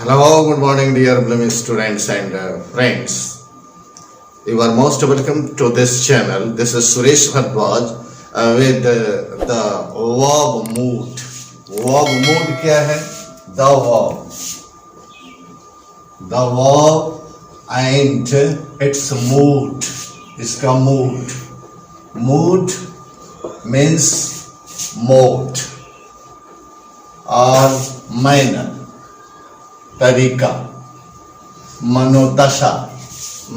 Hello, good morning, dear blooming students and friends. You are most welcome to this channel. This is Suresh Bhardwaj with the verb mood. Verb mood क्या है? The verb. The verb and its mood. इसका mood. Mood means mode or manner. तरीका, मनोदशा,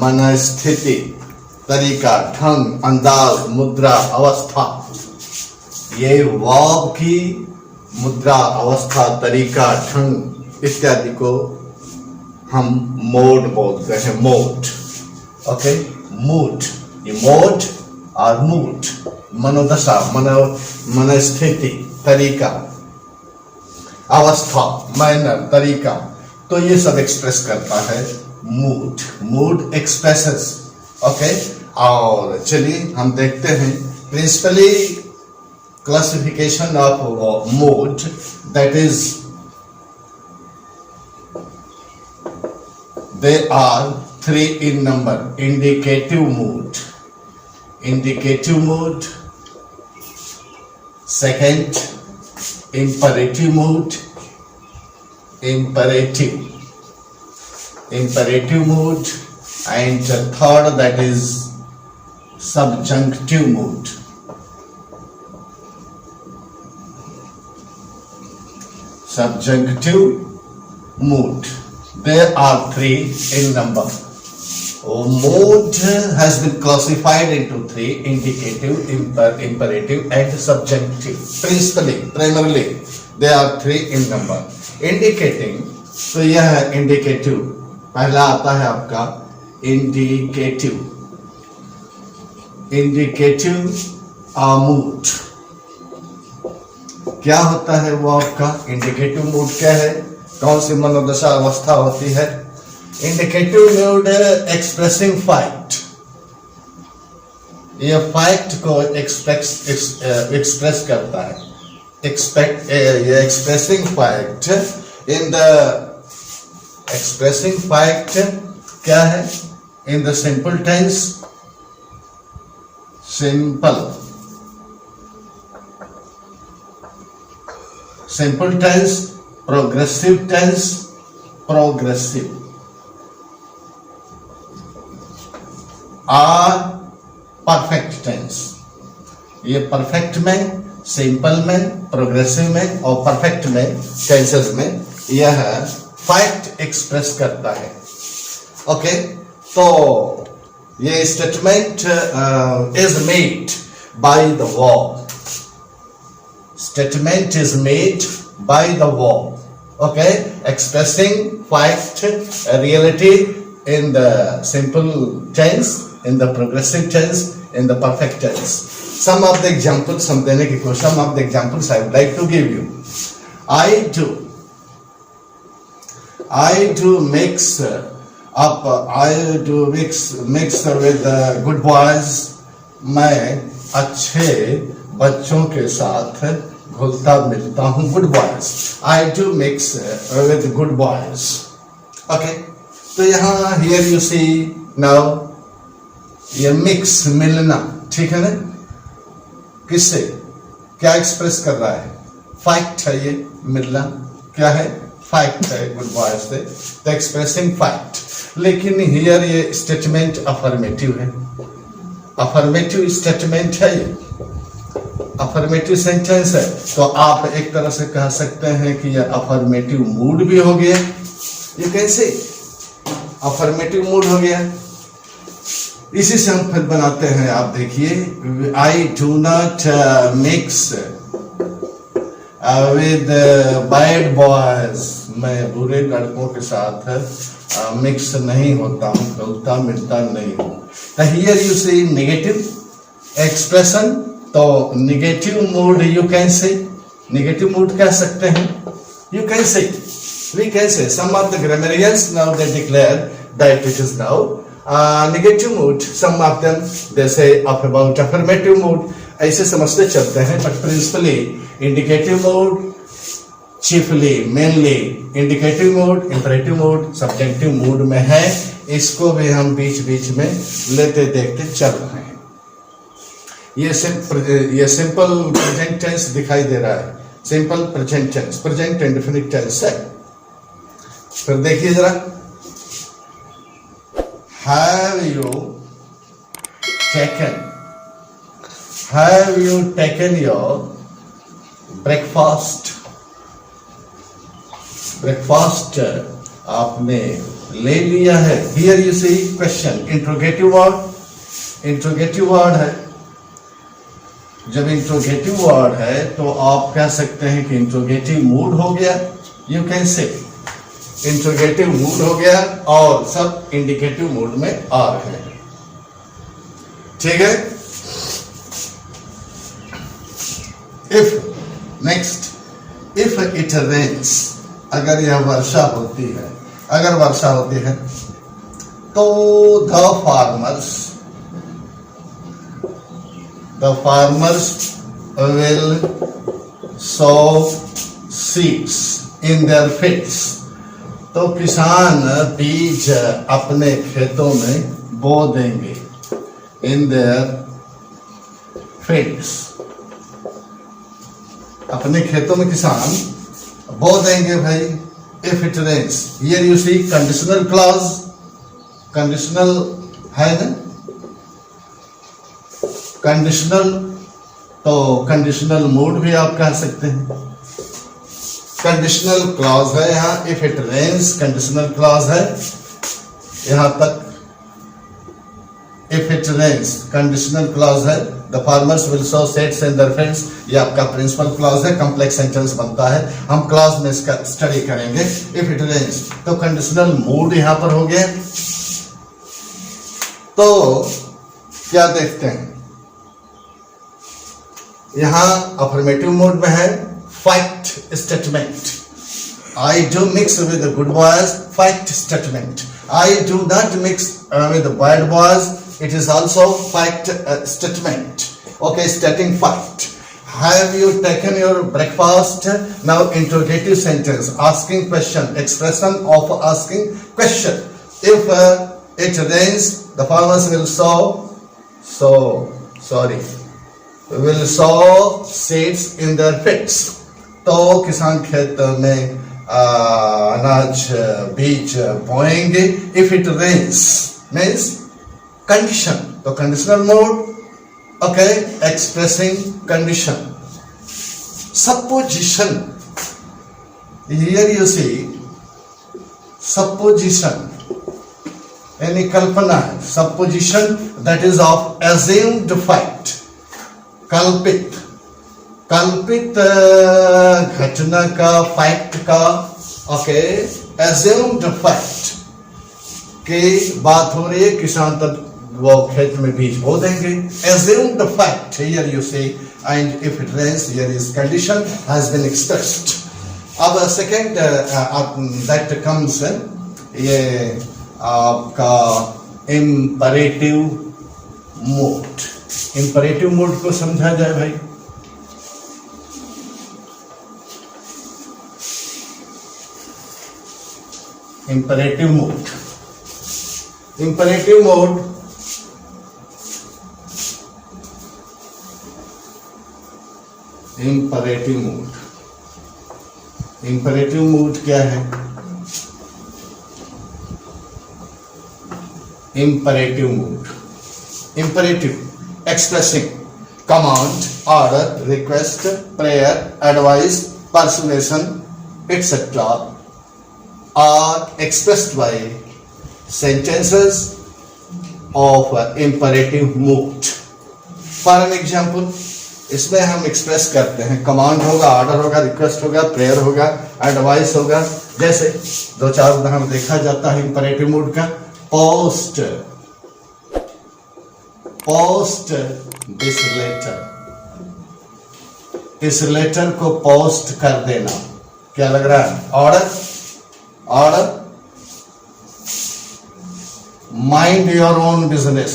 मनस्थिति, तरीका, ढंग, अंदाज, मुद्रा, अवस्था, ये वर्ब की मुद्रा, अवस्था, तरीका, ढंग इत्यादि को हम मोड बोलते हैं. मोड, ओके, मूड, ये मोड और मूड, मनोदशा, मनस्थिति, तरीका, अवस्था, मैनर, तरीका, तो ये सब एक्सप्रेस करता है मूड. Mood expresses. ओके, और चलिए हम देखते हैं principally classification of mood. That is they are 3 in number. Indicative mood, indicative mood, second imperative mood, imperative mood, and third, that is subjunctive mood. Subjunctive mood. There are 3 in number. Mood has been classified into 3: indicative, imperative, and subjunctive. Primarily, they are 3 in number. Indicating, तो यह है indicative. पहला आता है आपका indicative. Indicative mood. क्या होता है वो आपका indicative mood? क्या है? कौन सी मनोदशा अवस्था होती है? Indicative mood expressing fact. ये फैक्ट को एक्सप्रेस करता है. ये expressing fact in the expressing fact क्या है? In the simple tense, simple tense, progressive tense, progressive और परफेक्ट टेंस. ये परफेक्ट में, सिंपल में, प्रोग्रेसिव में और परफेक्ट में टेंसेस में यह फैक्ट एक्सप्रेस करता है. ओके, तो ये statement is made by the verb. Statement is made by the verb. Okay, expressing fact, reality in the simple tense, in the progressive tense, in the perfect tense. Some of the examples, some of the examples I would like to give you. I do mix up. I do mix with good boys. मैं अच्छे बच्चों के साथ घुलता मिलता हूँ. Good boys. I do mix with good boys. Okay. तो यहाँ here you see now ये मिक्स, मिलना, ठीक है ना? किससे? क्या एक्सप्रेस कर रहा है? फैक्ट है ये मिलना. क्या है? फैक्ट है. गुड बॉयज से द एक्सप्रेसिंग फैक्ट. लेकिन हियर ये स्टेटमेंट अफर्मेटिव है. अफर्मेटिव स्टेटमेंट है, ये अफर्मेटिव सेंटेंस है. तो आप एक तरह से कह सकते हैं कि यह अफर्मेटिव मूड भी हो गया. ये कैसे अफर्मेटिव मूड हो गया? इसी से हम फिर बनाते हैं. आप देखिए, I do not mix with bad boys. मैं बुरे लड़कों के साथ मिक्स नहीं होता हूँ, घुलता मिलता नहीं हूँ. तो here you see negative expression. तो negative mood you can say, negative mood कह सकते हैं. You can say, we can say some of the grammarians now they declare that it is now negative mood. Some of them they say about affirmative mood. ऐसे समझते चलते हैं. but principally indicative mood, chiefly, mainly, indicative mood, imperative mood, subjective mood में है। इसको भी हम बीच बीच में लेते देखते चल रहे हैं। ये सिंपल प्रेजेंट टेंस दिखाई दे रहा है, simple present tense, present indefinite tense है। फिर देखिए जरा, have you taken your breakfast? Breakfast आपने ले लिया है। Here you see question, interrogative word है। जब इंट्रोगेटिव वर्ड है तो आप कह सकते हैं कि इंट्रोगेटिव मूड हो गया, यू कैन से इंट्रोगेटिव मूड हो गया, और सब इंडिकेटिव मूड में आ रहे हैं। ठीक है। इफ इट रेन्स, अगर यह वर्षा होती है, तो the farmers will sow seeds in their fields. तो किसान बीज अपने खेतों में बो देंगे, इन देयर फील्ड्स, अपने खेतों में किसान बो देंगे भाई। If it rains, here you see conditional clause, conditional है ना, कंडीशनल, तो कंडीशनल मूड भी आप कह सकते हैं। कंडीशनल क्लॉज है यहाँ, if it rains conditional clause है यहां तक। If it rains conditional clause है, the farmers will sow seeds in their fields, ये आपका प्रिंसिपल क्लॉज है, कॉम्प्लेक्स सेंटेंस बनता है, हम क्लॉज में इसका स्टडी करेंगे। इफ इट रेन्स, तो कंडीशनल मूड यहां पर हो गया। तो क्या देखते हैं, यहां अफर्मेटिव मोड में है, fact statement. I do mix with the good boys, fact statement. I do not mix with the bad boys, it is also fact statement. Okay, stating fact. Have you taken your breakfast? Now interrogative sentence, asking question, expression of asking question. If it rains, the farmers will will sow seeds in their fields. तो किसान खेत में अनाज बीज बोएंगे। If it rains means condition, तो conditional mode, okay, expressing condition. Supposition, here you see supposition, यानी कल्पना है। Supposition that is of assumed fact, कल्पित घटना का, फैक्ट का, ओके, एज्यूम्ड फैक्ट की बात हो रही है। किसान तब वो खेत में बीज बो देंगे। Assumed fact, here you say, and if it rains, here is condition has been expressed. अब सेकेंड दैट कम्स, ये आपका इंपरेटिव मोड। इंपरेटिव मोड को समझा जाए भाई। Imperative mode. Imperative mode क्या है? Imperative mode. Imperative, expressing command, order, request, prayer, advice, persuasion, etc. are expressed by sentences of imperative mood. For an example, इसमें हम एक्सप्रेस करते हैं, कमांड होगा, ऑर्डर होगा, रिक्वेस्ट होगा, प्रेयर होगा, एडवाइस होगा। जैसे दो चार उदाहरण देखा जाता है इंपरेटिव मूड का। पोस्ट दिस लेटर, इस लेटर को पोस्ट कर देना। क्या लग रहा है? Order, mind your own business,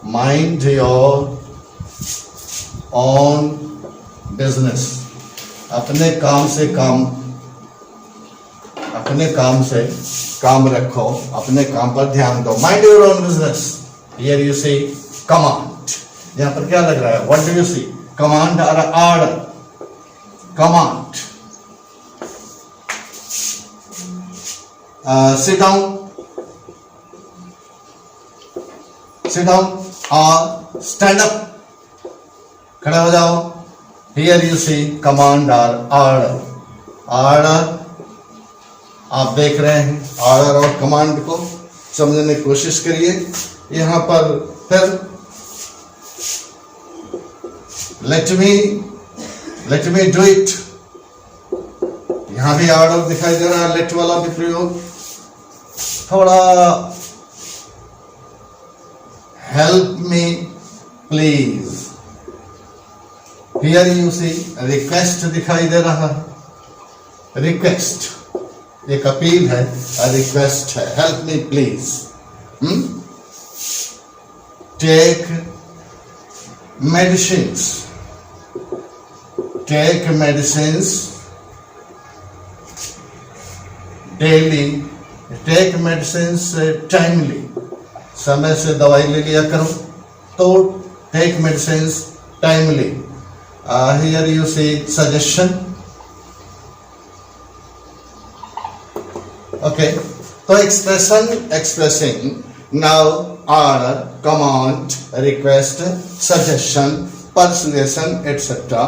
mind your own business, अपने काम से काम रखो, अपने काम पर ध्यान दो। Mind your own business. Here you see command. यहां पर क्या लग रहा है? What do you see? Command और ऑर्डर। कमांड। सिट डाउन और स्टैंड अप। खड़े हो जाओ। हियर यू सी कमांड और ऑर्डर। ऑर्डर आप देख रहे हैं, ऑर्डर और कमांड को समझने की कोशिश करिए। यहां पर फिर लेट मी डू इट। यहां भी ऑर्डर दिखाई दे रहा है, लेट वाला भी प्रयोग। थोड़ा help me please. Here you see request दिखाई दे रहा है। रिक्वेस्ट एक अपील है, रिक्वेस्ट है। Help me please. Take medicines. Take medicines daily. Take medicines timely. समय से दवाई ले लिया करो। तो take medicines timely. Here you see suggestion. Okay, तो expressing now order, command, request, suggestion, persuasion etcetera.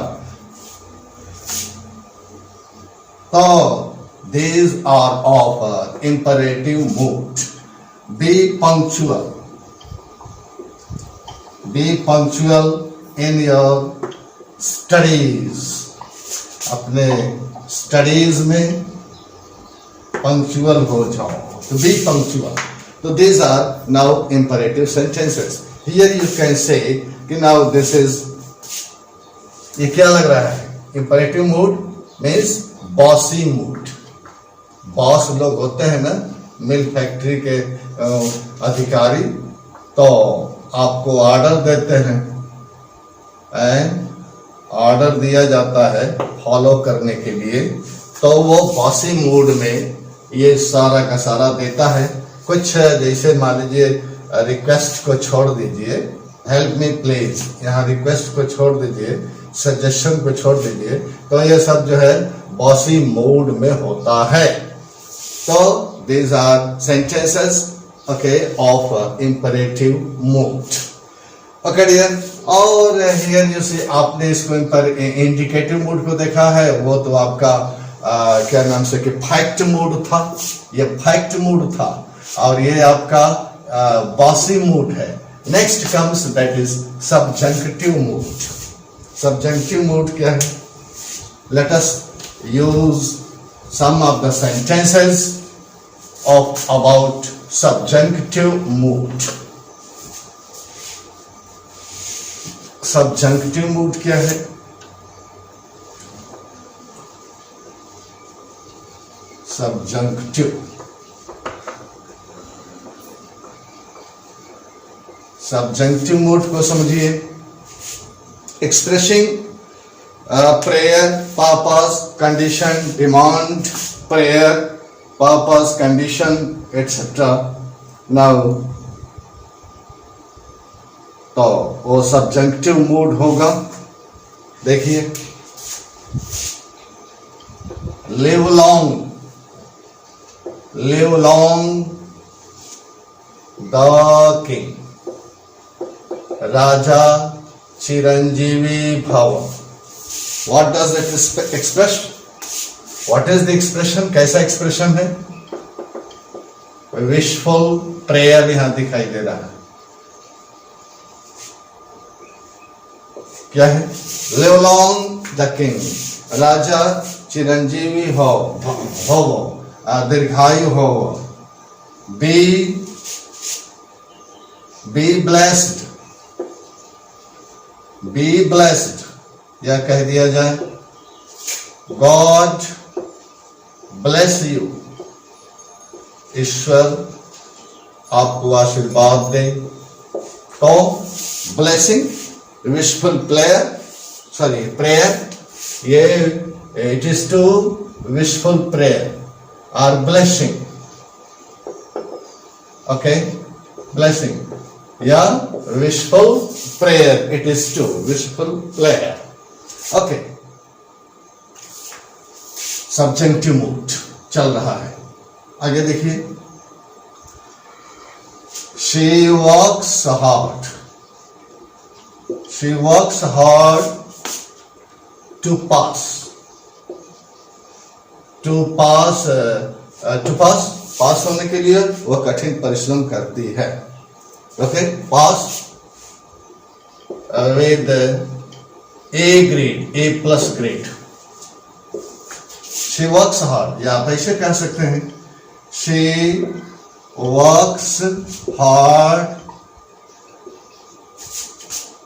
तो these are of imperative mood. Be punctual. Be punctual in your studies. अपने स्टडीज में पंक्चुअल हो जाओ। तो बी पंक्चुअल। तो these are now imperative sentences. Here you can say कि now this is, ये क्या लग रहा है? Imperative mood means bossy mood. Boss लोग होते हैं ना, मिल फैक्ट्री के अधिकारी, तो आपको ऑर्डर देते हैं, ऑर्डर दिया जाता है फॉलो करने के लिए। तो वो बॉसी मूड में ये सारा का सारा देता है। कुछ जैसे मान लीजिए रिक्वेस्ट को छोड़ दीजिए, हेल्प मी प्लीज, यहाँ रिक्वेस्ट को छोड़ दीजिए, सजेशन को छोड़ दीजिए, तो ये सब जो है बॉसी मूड में होता है। तो these are sentences, okay, of imperative mood. Okay dear, और here you see आपने इसको इंडिकेटिव मूड को देखा है, वो तो आपका क्या नाम से कि फैक्ट मूड था। ये फैक्ट मूड था और ये आपका बॉसी मूड है। Next comes that is subjunctive mood. Subjunctive mood क्या है? Let us use some of the sentences of about subjunctive mood. Subjunctive mood क्या है? Subjunctive. Subjunctive mood को समझिए। Expressing prayer, purpose, condition, demand, prayer, purpose, condition, etc. Now, तो वो सबजंक्टिव mood होगा। देखिए, live long the king, राजा चिरंजीवी भव। What does it express? What is the expression? कैसा expression है? Wishful prayer यहां दिखाई दे रहा है। क्या है? Live long the king, राजा चिरंजीवी हो, दीर्घायु हो। Be blessed, या कह दिया जाए God bless you, ईश्वर आपको आशीर्वाद दे। तो ब्लेसिंग, विशफुल प्रेयर, ये it is to wishful prayer or blessing. Okay, blessing. Yeah, wishful prayer. It is to wishful prayer. Okay. Subjunctive mood चल रहा है. आगे देखिए. She works hard. She works hard to pass. To pass होने के लिए वह कठिन परिश्रम करती है. Okay, pass with A grade, A+ grade. She works hard, या आप ऐसे कह सकते हैं. She works hard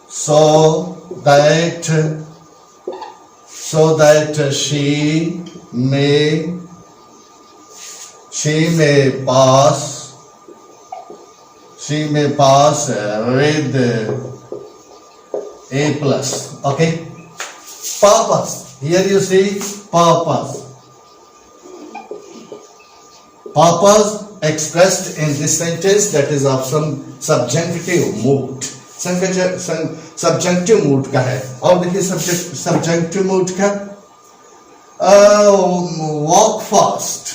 so that she may pass with A+. Okay, purpose. Here you see purpose. Purpose expressed in this sentence, that is of some subjunctive mood. Subjunctive mood का है. और देखिए subjunctive mood का walk fast.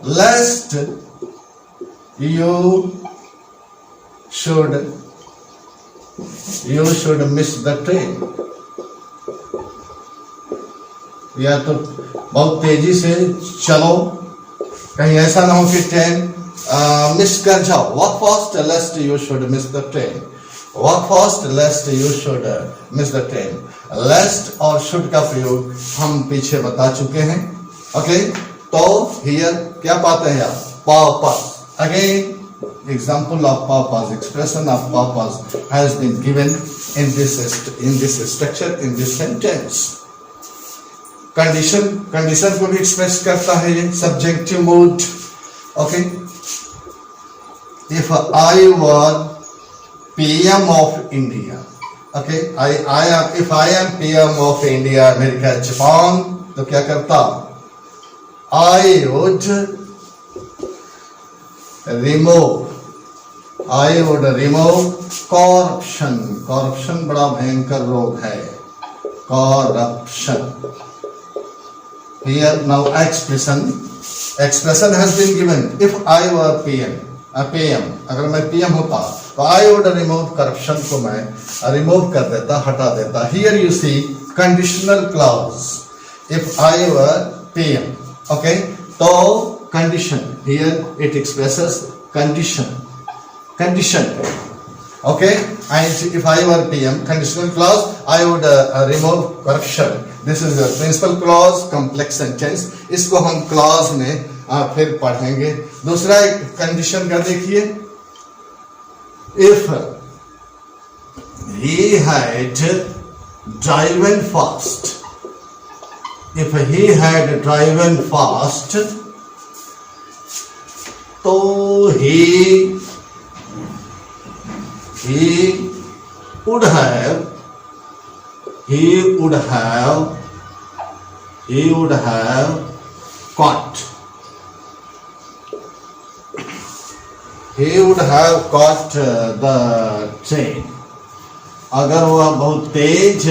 Lest you should miss the train. या तो बहुत तेजी से चलो, कहीं ऐसा ना हो कि ट्रेन मिस कर जाओ. Walk fast lest you should miss the train. Walk fast lest you should miss the train. Lest और should का प्रयोग हम पीछे बता चुके हैं. ओके, तो here क्या पाते हैं आप? Purpose. Again, example of purpose, expression of purpose has been given in this structure, in this sentence. Condition को भी एक्सप्रेस करता है ये subjunctive mood. Okay, if I were PM of India, okay, if I am PM of India, America, Japan, तो क्या करता? I would remove corruption. Corruption बड़ा भयंकर रोग है. Corruption. Here now expression has been given. If I were PM, अगर मैं PM होता तो I would remove corruption को मैं remove कर देता, हटा देता. Here you see conditional clause. If I were PM, okay, तो condition, here it expresses condition. Okay, and if I were PM, conditional clause, I would remove corruption. This is a principal clause, complex sentence. इसको हम clause में फिर पढ़ेंगे. दूसरा एक condition का देखिए. If he had driven fast, तो he would have caught the train. अगर वह बहुत तेज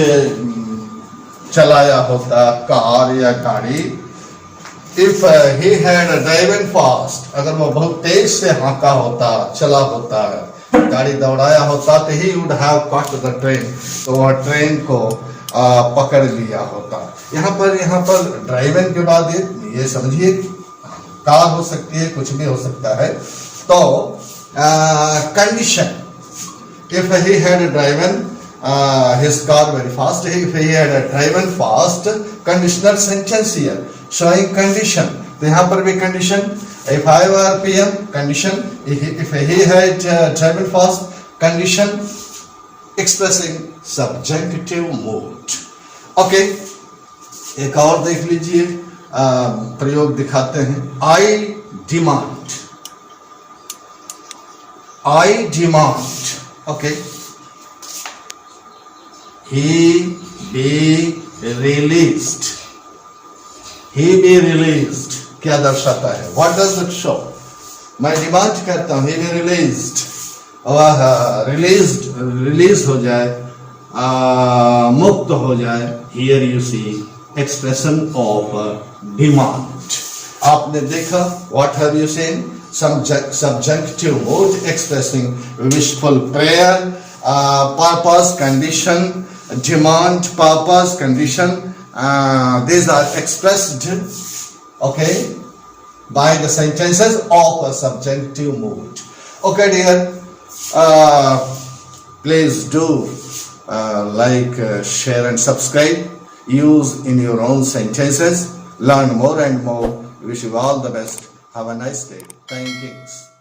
चलाया होता कार या गाड़ी. If he had driven fast, अगर वो बहुत तेज से हाँका होता, चला होता, गाड़ी दौड़ाया होता, तो he would have caught the train, तो वह ट्रेन को पकड़ लिया होता. यहाँ पर ड्राइवन के बाद ये समझिए कार हो सकती है, कुछ भी हो सकता है. तो condition, if he had driven his car very fast, if he had driven fast, conditional sentence here showing condition. तो यहाँ पर भी condition. If I were PM, condition. If he had driven fast, condition expressing subjunctive mood. Okay, एक और देख लीजिए, प्रयोग दिखाते हैं. I demand. Okay, he be released. He be released क्या दर्शाता है? What does it show? मैं डिमांड करता हूँ he be released, और रिलीज हो जाए, मुक्त हो जाए. Here you see expression of demand. आपने देखा, what have you seen? Subjunctive mood expressing wishful prayer, purpose, condition, demand, purpose, condition. These are expressed, okay, by the sentences of a subjunctive mood. Okay, dear, please do like, share and subscribe. Use in your own sentences. Learn more and more. Wish you all the best. Have a nice day. Thank you.